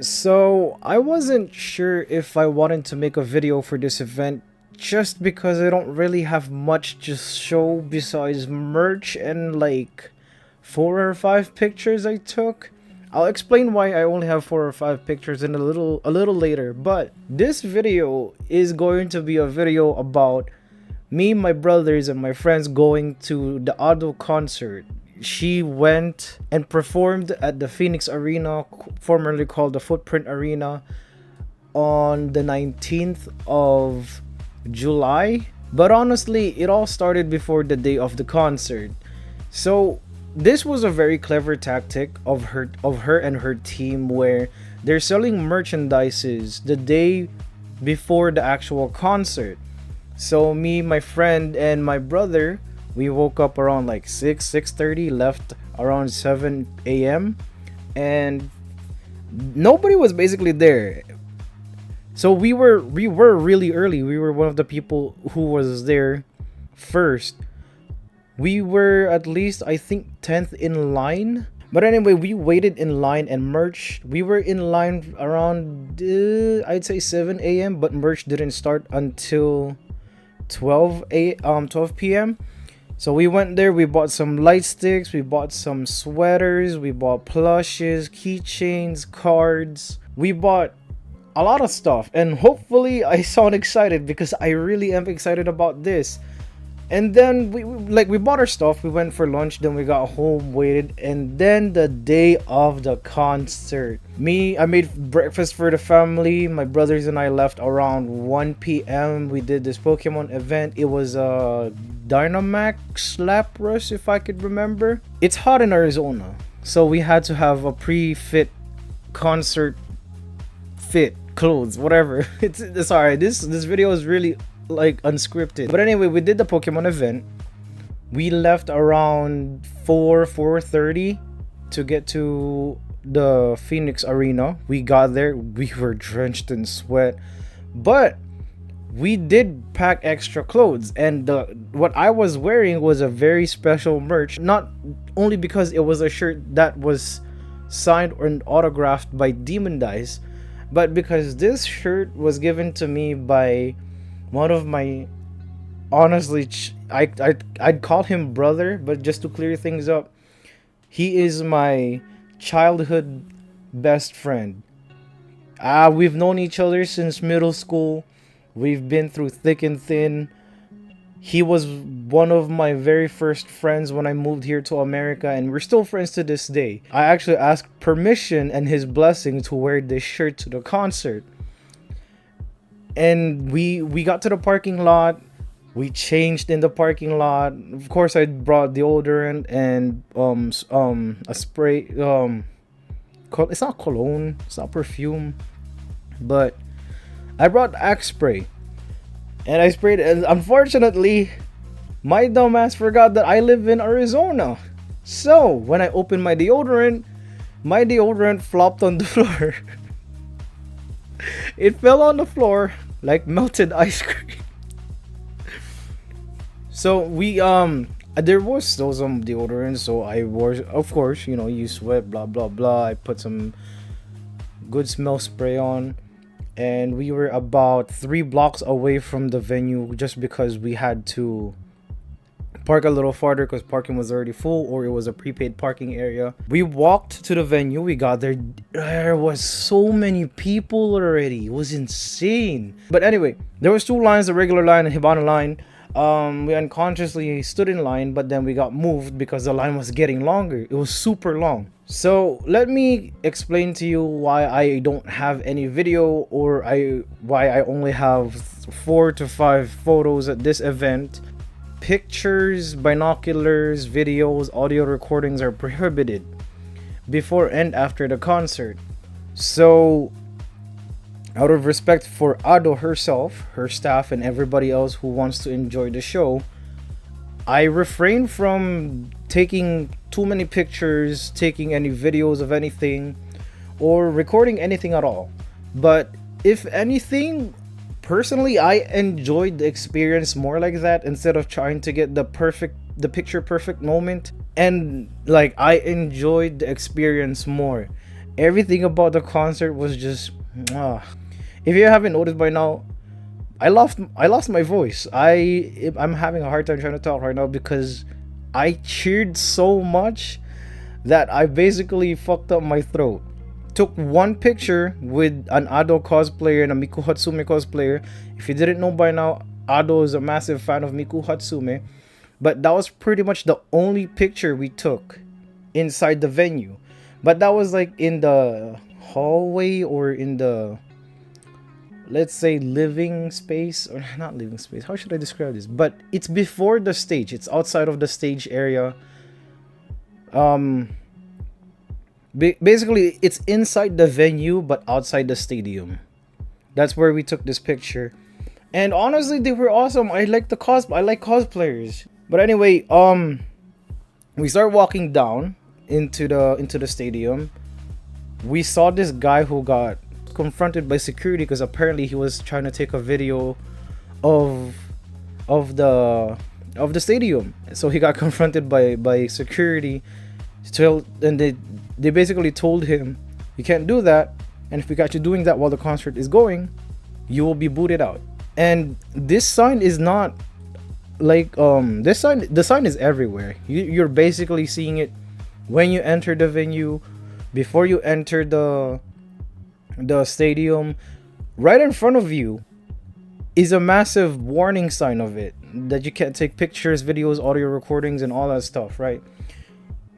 So I wasn't sure if I wanted to make a video for this event just because I don't really have much to show besides merch and like 4 or 5 pictures I took. I'll explain why I only have 4 or 5 pictures in a little later, but this video is going to be a video about me, my brothers, and my friends going to the Ado concert. She went and performed at the Phoenix Arena, formerly called the Footprint Arena, on the 19th of July. But honestly, it all started before the day of the concert. So this was a very clever tactic of her and her team, where they're selling merchandises the day before the actual concert. So me, my friend, and my brother, we woke up around like 6:30, left around 7 a.m. and nobody was basically there. So we were really early. We were one of the people who was there first. We were at least, I think, 10th in line. But anyway, we waited in line and merch. We were in line around I'd say 7 a.m. but merch didn't start until 12 p.m. So we went there, we bought some light sticks, we bought some sweaters, we bought plushes, keychains, cards. We bought a lot of stuff, and hopefully I sound excited because I really am excited about this. And then we bought our stuff, we went for lunch, then we got home, waited, and then the day of the concert. I made breakfast for the family. My brothers and I left around 1 p.m. We did this Pokemon event. It was a Dynamax Lapras, if I could remember. It's hot in Arizona, so we had to have a pre-fit concert fit clothes, whatever. It's sorry, this video is really like unscripted. But anyway, we did the Pokemon event. We left around 4:30 to get to the Phoenix Arena. We got there, we were drenched in sweat, but we did pack extra clothes, and what I was wearing was a very special merch, not only because it was a shirt that was signed or autographed by Demon Dice, but because this shirt was given to me by one of my, honestly, I'd call him brother, but just to clear things up, he is my childhood best friend. We've known each other since middle school. We've been through thick and thin. He was one of my very first friends when I moved here to America, and we're still friends to this day. I actually asked permission and his blessing to wear this shirt to the concert. And we got to the parking lot. We changed in the parking lot. Of course, I brought deodorant and a spray. It's not cologne. It's not perfume, but I brought Axe spray, and I sprayed it. And unfortunately, my dumbass forgot that I live in Arizona. So when I opened my deodorant flopped on the floor. It fell on the floor like melted ice cream. So there was still some deodorant, so I wore, of course, you sweat, blah blah blah. I put some good smell spray on, and we were about 3 blocks away from the venue just because we had to park a little farther because parking was already full, or it was a prepaid parking area. We walked to the venue. We got there. There was so many people already. It was insane. But anyway, there was 2 lines, the regular line and Hibana line. We unconsciously stood in line, but then we got moved because the line was getting longer. It was super long. So let me explain to you why I don't have any video, or why I only have 4 to 5 photos at this event. Pictures, binoculars, videos, audio recordings are prohibited before and after the concert. So out of respect for Ado herself, her staff, and everybody else who wants to enjoy the show, I refrain from taking too many pictures, taking any videos of anything, or recording anything at all. But if anything, personally, I enjoyed the experience more like that, instead of trying to get the picture perfect moment. And like, I enjoyed the experience more. Everything about the concert was just if you haven't noticed by now, I lost my voice. I'm having a hard time trying to talk right now because I cheered so much that I basically fucked up my throat. Took one picture with an Ado cosplayer and a Miku Hatsume cosplayer. If you didn't know by now, Ado is a massive fan of Miku Hatsume. But that was pretty much the only picture we took inside the venue. But that was like in the hallway or in the, let's say, living space, or not living space. How should I describe this? But it's before the stage. It's outside of the stage area. Basically, it's inside the venue but outside the stadium. That's where we took this picture. And honestly, they were awesome. I like cosplayers. But anyway, we start walking down into the stadium. We saw this guy who got confronted by security because apparently he was trying to take a video of the stadium. So he got confronted by security. And they basically told him, you can't do that, and if we got you doing that while the concert is going, you will be booted out. And this sign is not like the sign is everywhere. You're basically seeing it when you enter the venue, before you enter the stadium. Right in front of you is a massive warning sign of it, that you can't take pictures, videos, audio recordings, and all that stuff, right?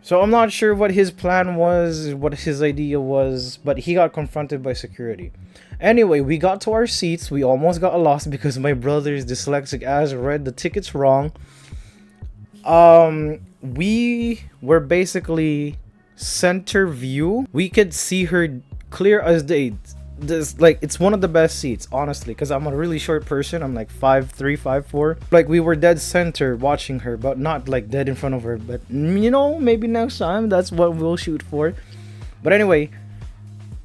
So I'm not sure what his plan was, what his idea was, but he got confronted by security. Anyway, we got to our seats. We almost got lost because my brother's dyslexic ass read the tickets wrong. We were basically center view. We could see her clear as day. It's one of the best seats, honestly, because I'm a really short person. I'm like 5'3", 5'4". Like, we were dead center watching her, but not like dead in front of her. But maybe next time that's what we'll shoot for. But anyway,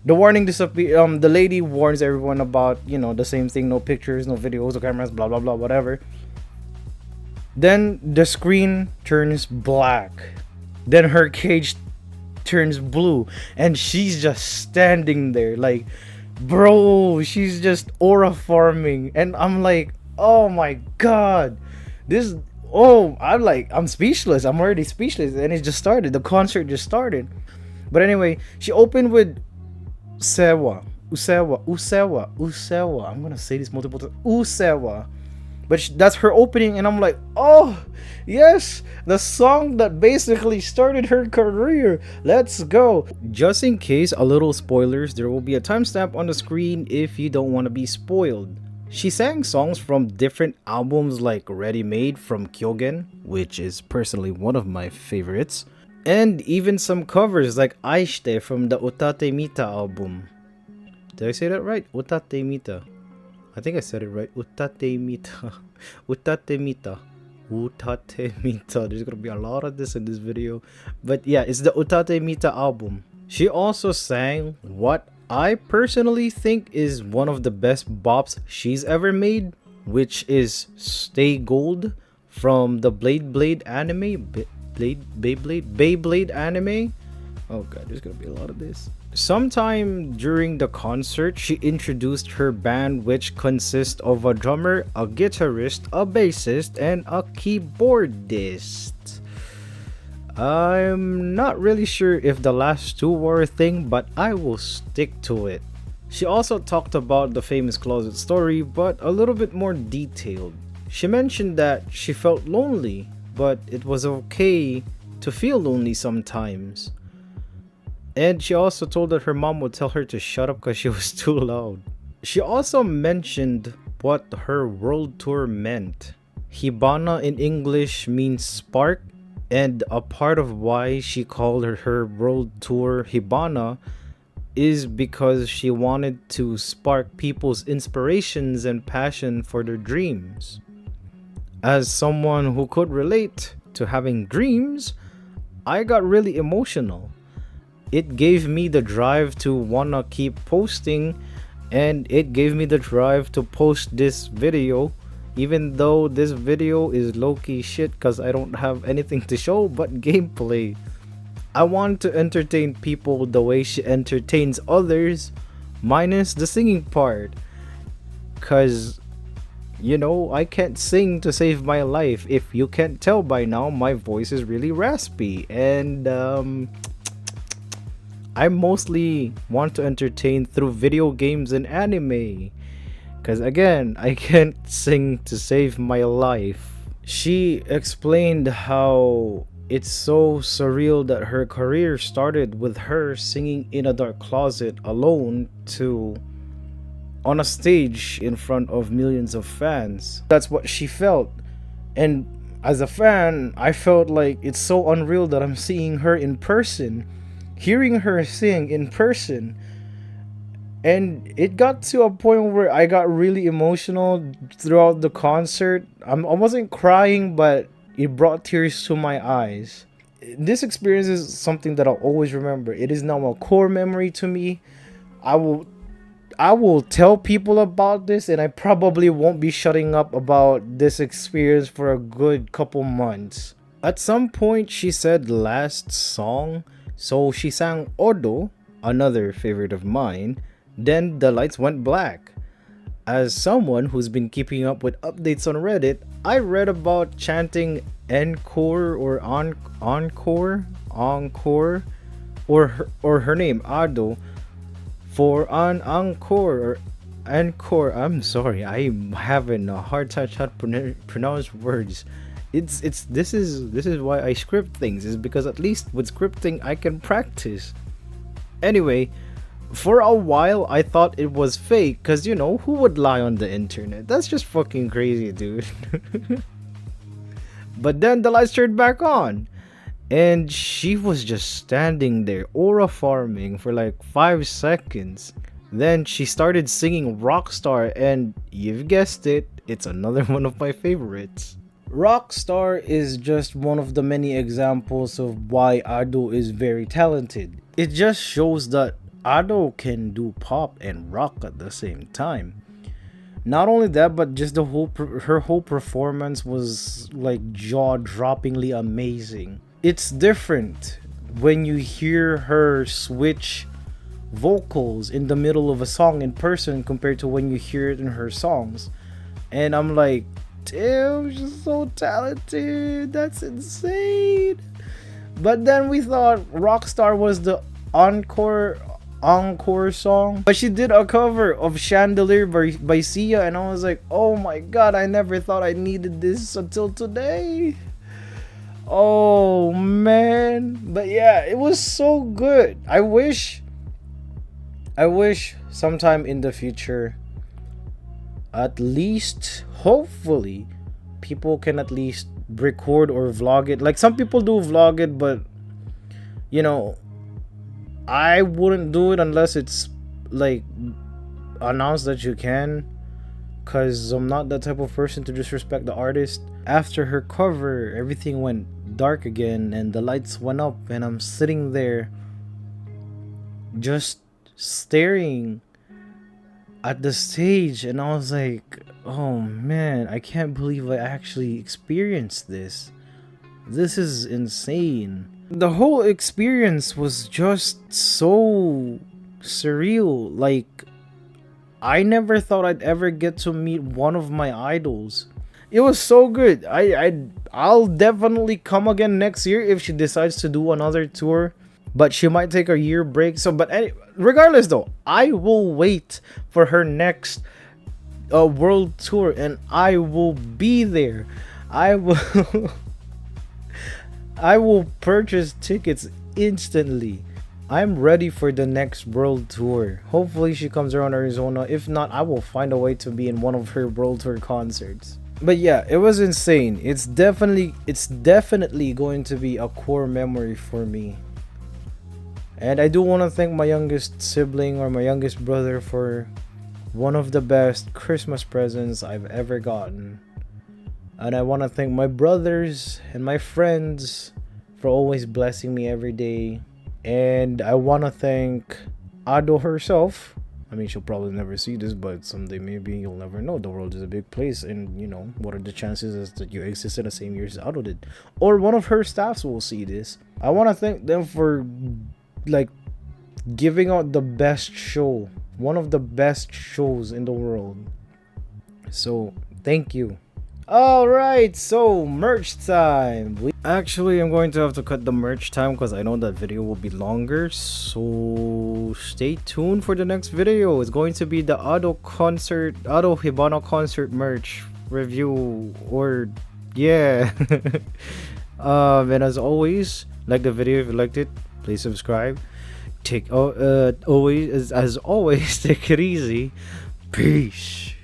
the warning disappeared. The lady warns everyone about the same thing: no pictures, no videos, no cameras, blah blah blah, whatever. Then the screen turns black. Then her cage turns blue, and she's just standing there like, bro, she's just aura farming. And I'm like, oh my god, I'm speechless. I'm already speechless. And it just started. The concert just started. But anyway, she opened with Usewa. I'm gonna say this multiple times. Usewa. But that's her opening, and I'm like, oh yes, the song that basically started her career. Let's go. Just in case, a little spoilers, there will be a timestamp on the screen if you don't want to be spoiled. She sang songs from different albums like Ready Made from Kyogen, which is personally one of my favorites, and even some covers like Aishite from the Utate Mita album. Did I say that right? Utate Mita. I think I said it right. Utate Mita. Utate Mita. Utate Mita. There's gonna be a lot of this in this video. But yeah, it's the Utate Mita album. She also sang what I personally think is one of the best bops she's ever made, which is Stay Gold from the Beyblade anime. Beyblade anime. Oh god, there's gonna be a lot of this. Sometime during the concert, she introduced her band, which consists of a drummer, a guitarist, a bassist, and a keyboardist. I'm not really sure if the last two were a thing, but I will stick to it. She also talked about the famous closet story, but a little bit more detailed. She mentioned that she felt lonely, but it was okay to feel lonely sometimes. And she also told that her mom would tell her to shut up because she was too loud. She also mentioned what her world tour meant. Hibana in English means spark, and a part of why she called her world tour Hibana is because she wanted to spark people's inspirations and passion for their dreams. As someone who could relate to having dreams, I got really emotional. It gave me the drive to wanna keep posting, and it gave me the drive to post this video, even though this video is low-key shit because I don't have anything to show but gameplay. I want to entertain people the way she entertains others, minus the singing part. Cause you know, I can't sing to save my life. If you can't tell by now, my voice is really raspy, and I mostly want to entertain through video games and anime. Cause again, I can't sing to save my life. She explained how it's so surreal that her career started with her singing in a dark closet alone to on a stage in front of millions of fans. That's what she felt. And as a fan, I felt like it's so unreal that I'm seeing her in person, hearing her sing in person. And it got to a point where I got really emotional throughout the concert. I wasn't crying, but it brought tears to my eyes. This experience is something that I'll always remember. It is now a core memory to me. I will I will tell people about this, and I probably won't be shutting up about this experience for a good couple months. At some point, she said last song, so she sang Odo, another favorite of mine. Then the lights went black. As someone who's been keeping up with updates on Reddit, I read about chanting encore or encore, or her name Ado for an encore or encore. I'm sorry, I'm having a hard time trying to pronounce words. It's this is why I script things, is because at least with scripting I can practice. Anyway, for a while I thought it was fake, cause you know, who would lie on the internet? That's just fucking crazy, dude. But then the lights turned back on, and she was just standing there aura farming for like 5 seconds. Then she started singing Rockstar, and you've guessed it, it's another one of my favorites. Rockstar is just one of the many examples of why Ado is very talented. It just shows that Ado can do pop and rock at the same time. Not only that, but just her whole performance was like jaw-droppingly amazing. It's different when you hear her switch vocals in the middle of a song in person compared to when you hear it in her songs. And I'm like, damn, she's so talented. That's insane. But then we thought Rockstar was the encore song, but she did a cover of Chandelier by Sia, and I was like, oh my god, I never thought I needed this until today. Oh man. But yeah, it was so good. I wish sometime in the future, at least hopefully, people can at least record or vlog it. Like some people do vlog it, but you know, I wouldn't do it unless it's like announced that you can, cause I'm not that type of person to disrespect the artist. After her cover, everything went dark again and the lights went up, and I'm sitting there just staring at the stage, and I was like, oh man, I can't believe I actually experienced this. This is insane. The whole experience was just so surreal. Like, I never thought I'd ever get to meet one of my idols. It was so good. I'll definitely come again next year if she decides to do another tour, but she might take a year break. So, but regardless though, I will wait for her next world tour, and I will be there. I will I will purchase tickets instantly. I'm ready for the next world tour. Hopefully she comes around Arizona. If not, I will find a way to be in one of her world tour concerts. But yeah, it was insane. It's definitely going to be a core memory for me. And I do want to thank my youngest sibling or my youngest brother for one of the best Christmas presents I've ever gotten. And I want to thank my brothers and my friends for always blessing me every day. And I want to thank Ado herself I mean, she'll probably never see this, but someday maybe you'll never know. The world is a big place, and you know, what are the chances is that you exist in the same year as Ado did? Or one of her staffs will see this. I want to thank them for like giving out the best show, one of the best shows in the world. So thank you. All right, so merch time. Actually, I'm going to have to cut the merch time because I know that video will be longer. So stay tuned for the next video. It's going to be the Ado Hibana concert merch review, or yeah. And as always, like the video if you liked it. Please subscribe. Take always, as always, take it easy. Peace.